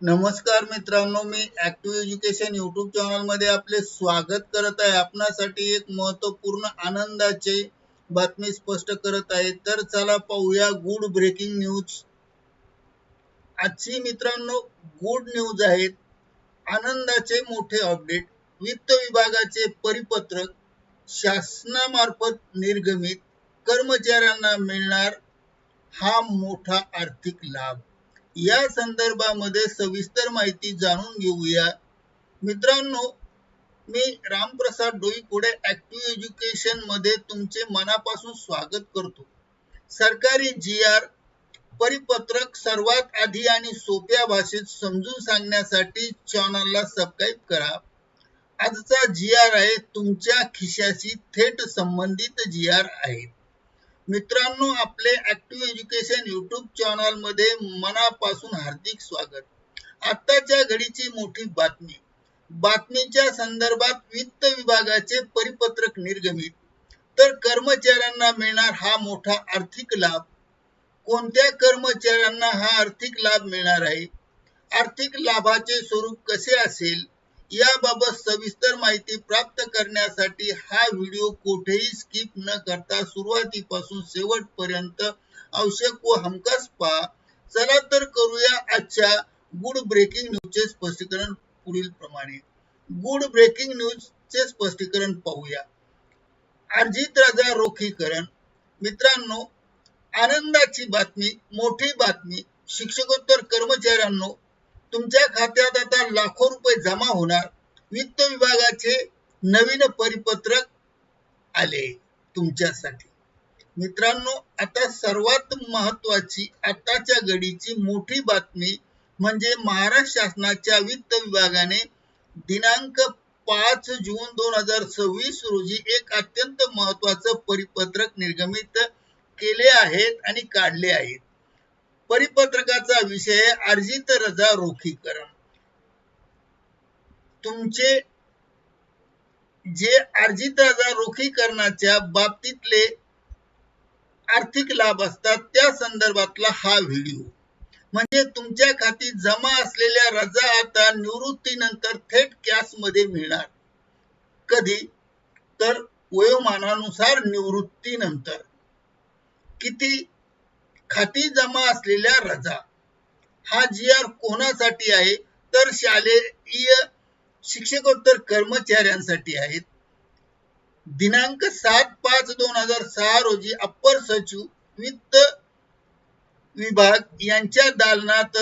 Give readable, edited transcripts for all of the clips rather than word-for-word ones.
नमस्कार मित्रांनो, मी active education YouTube channel मध्ये आपले स्वागत करत आहे। आपणासाठी एक महत्त्वपूर्ण आनंदाची बातमी स्पष्ट करत आहे। तर चला पाहूया गुड ब्रेकिंग न्यूज। आजची मित्रांनो गुड न्यूज आहे। आनंदाचे मोठे अपडेट। वित्त विभागाचे परिपत्रक शासनामार्फत निर्गमित कर्मचाऱ्यांना मिळणार हा मोठा आर्थिक लाभ। या संदर्भामध्ये सविस्तर माहिती जाणून घेऊया। मित्रांनो, मी रामप्रसाद डोईफोडे ऍक्टिव्ह एज्युकेशन मध्ये तुमचे मनापासून स्वागत करतो। सरकारी GR परिपत्रक सर्वात आधी आणि सोप्या भाषेत समजून सांगण्यासाठी चॅनलला सबस्क्राइब करा। आजचा GR आहे तुमच्या खिशाशी थेट संबंधित GR आहे। मित्रांनो, आपले ऍक्टिव्ह एज्युकेशन यूट्यूब चॅनल मध्ये मनापासून हार्दिक स्वागत। आताच्या घडीची मोठी बातमी। बातमीच्या संदर्भात वित्त विभागाचे परिपत्रक निर्गमित, तर कर्मचाऱ्यांना मिळणार हा मोठा आर्थिक लाभ। कोणत्या कर्मचाऱ्यांना हा आर्थिक लाभ मिळणार आहे, आर्थिक लाभाचे स्वरूप कसे असेल, याबाबत सविस्तर माहिती प्राप्त करण्यासाठी हा व्हिडिओ कुठेही स्किप न करता सुरुवातीपासून शेवटपर्यंत आवश्यक व हमखास पहा। चला तर करूया आजच्या गुड ब्रेकिंग न्यूजचे स्पष्टीकरण पुढील प्रमाणे। गुड ब्रेकिंग न्यूजचे स्पष्टीकरण पाहूया। अर्जित रजा रोखीकरण। मित्रांनो, आनंदाची बातमी, मोठी बातमी। शिक्षकोत्तर कर्मचाऱ्यांनो, तुमच्या खात्यात आता लाखो रुपये जमा होणार। वित्त विभागाचे नवीन परिपत्रक आले तुमच्यासाठी। मित्रांनो, आता सर्वात महत्त्वाची आताच्या घडीची मोठी बातमी म्हणजे महाराष्ट्र शासनाच्या वित्त विभागाने दिनांक 5 जून 2026 रोजी एक अत्यंत महत्त्वाचं परिपत्रक निर्गमित केले आहेत आणि काढले आहेत। परिपत्रकाचा विषय आहे अर्जित रजा रोखीकरण। तुमचे जे अर्जित रजा रोखीकरणाच्या बाबतीतले आर्थिक लाभ असतात त्या संदर्भातला हा व्हिडिओ। म्हणजे तुमच्या खाती जमा असलेल्या रजा आता निवृत्तीनंतर थेट कॅश मध्ये मिळणार। कधी तर वयोमानानुसार निवृत्तीनंतर। किती खाती जमा असलेल्या रजा। हा GR कोणासाठी आहे, तर शालेय शिक्षकोत्तर कर्मचाऱ्यांसाठी आहेत। दिनांक 7/5/2006 रोजी अप्पर सचिव वित्त विभाग यांच्या दालनात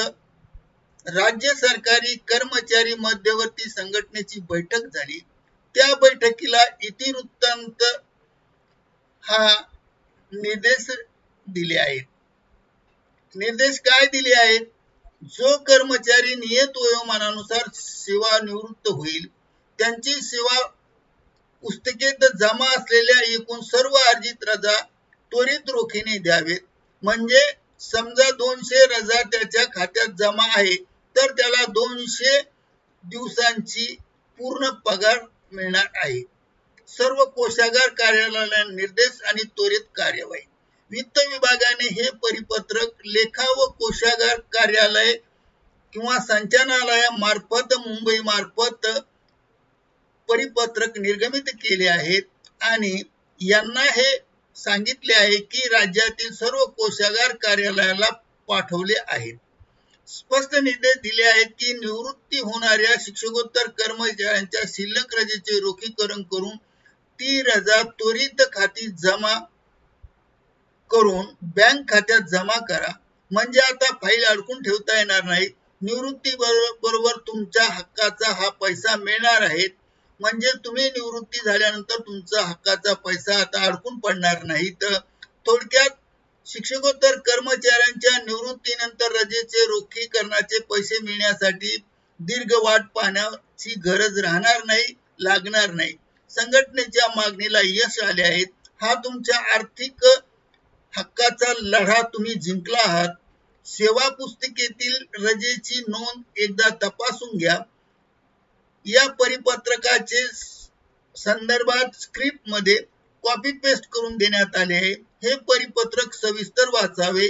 राज्य सरकारी कर्मचारी मध्यवर्ती संघटनेची बैठक झाली। त्या बैठकीला इतिवृत्तांत हा निर्देश दिले आहेत। निर्देश काय दिले आहेत? जो कर्मचारी नियत वयोमानानुसार सेवानिवृत्त होईल, त्यांची सेवा पुस्तिकेत जमा असलेल्या एकूण सर्व अर्जित रजा त्वरित रोखीने द्यावेत। म्हणजे समजा 200 रजा त्याच्या खात्यात जमा आहे, तर त्याला 200 दिवसांची पूर्ण पगार मिळणार आहे। सर्व कोषागार कार्यालयाला निर्देश आणि त्वरित कार्यवाही। वित्त विभागाने हे परिपत्रक लेखा व कोषागार कार्यालय किंवा संचालनालयामार्फत मुंबई मार्फत परिपत्रक निर्गमित केले आहेत आणि यांना हे सांगितले आहे की राज्यातील सर्व कोषागार कार्यालयाला पाठवले आहेत। स्पष्ट निर्देश दिले आहेत की निवृत्ती होणाऱ्या शिक्षकोत्तर कर्मचाऱ्यांच्या शिल्लक रजेचे रोखीकरण करून ती रजा त्वरित खाती जमा करून बँक खात्यात जमा करा। म्हणजे आता फाईल अडकून ठेवता येणार नाही। निवृत्ती बरोबर तुमच्या हक्काचा हा पैसा मिळणार आहे। म्हणजे तुम्ही निवृत्ती झाल्यानंतर तुमचा हक्काचा पैसा आता अडकून पडणार नाही। तर थोडक्यात शिक्षकोत्तर कर्मचाऱ्यांच्या निवृत्तीनंतर रजेचे रोखीकरणाचे पैसे मिळण्यासाठी दीर्घ वाट पाहण्याची गरज राहणार नाही, लागणार नाही। संघटनेच्या मागणीला यश आले आहे। हा तुमच्या आर्थिक हक्काचा लढा तुम्ही जिंकला आहात। सेवा पुस्तिकेतील रजेची नोंद एकदा तपासून घ्या। या परिपत्रकाचे संदर्भात स्क्रिप्ट मध्ये कॉपी पेस्ट करून देण्यात आले आहे। हे परिपत्रक सविस्तर वाचावे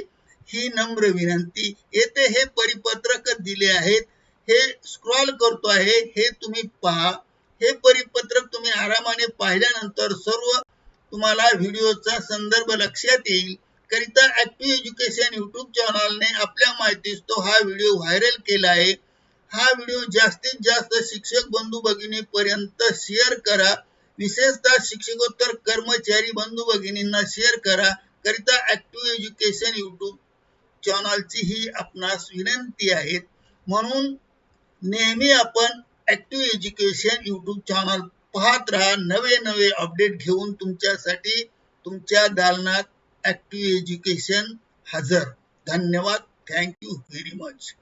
ही नम्र विनंती। येथे हे परिपत्रक दिले आहेत। हे स्क्रॉल करतो आहे हे तुम्ही पहा. हे परिपत्रक तुम्ही आरामाने पाहिल्यानंतर सर्व तुम्हाला व्हिडिओचा संदर्भ लक्षात येईल. करिता ऍक्टिव्ह एज्युकेशन युट्यूब चॅनलने आपल्या माहितीस तो हा व्हिडिओ व्हायरल केला आहे. हा व्हिडिओ जास्तीत जास्त शिक्षक बंधू भगिनीपर्यंत शेअर करा. विशेषतः शिक्षकोत्तर कर्मचारी बंधू भगिनींना शेअर करा. करिता ऍक्टिव्ह एज्युकेशन युट्यूब चॅनलची ही आपणास विनंती आहे. म्हणून नेहमी आपण ऍक्टिव्ह एज्युकेशन युट्यूब चॅनल पाहत राहा. नवे नवे अपडेट घेऊन तुमच्यासाठी तुमच्या दालनात ऍक्टिव्ह एज्युकेशन हजर. धन्यवाद. Thank you very much.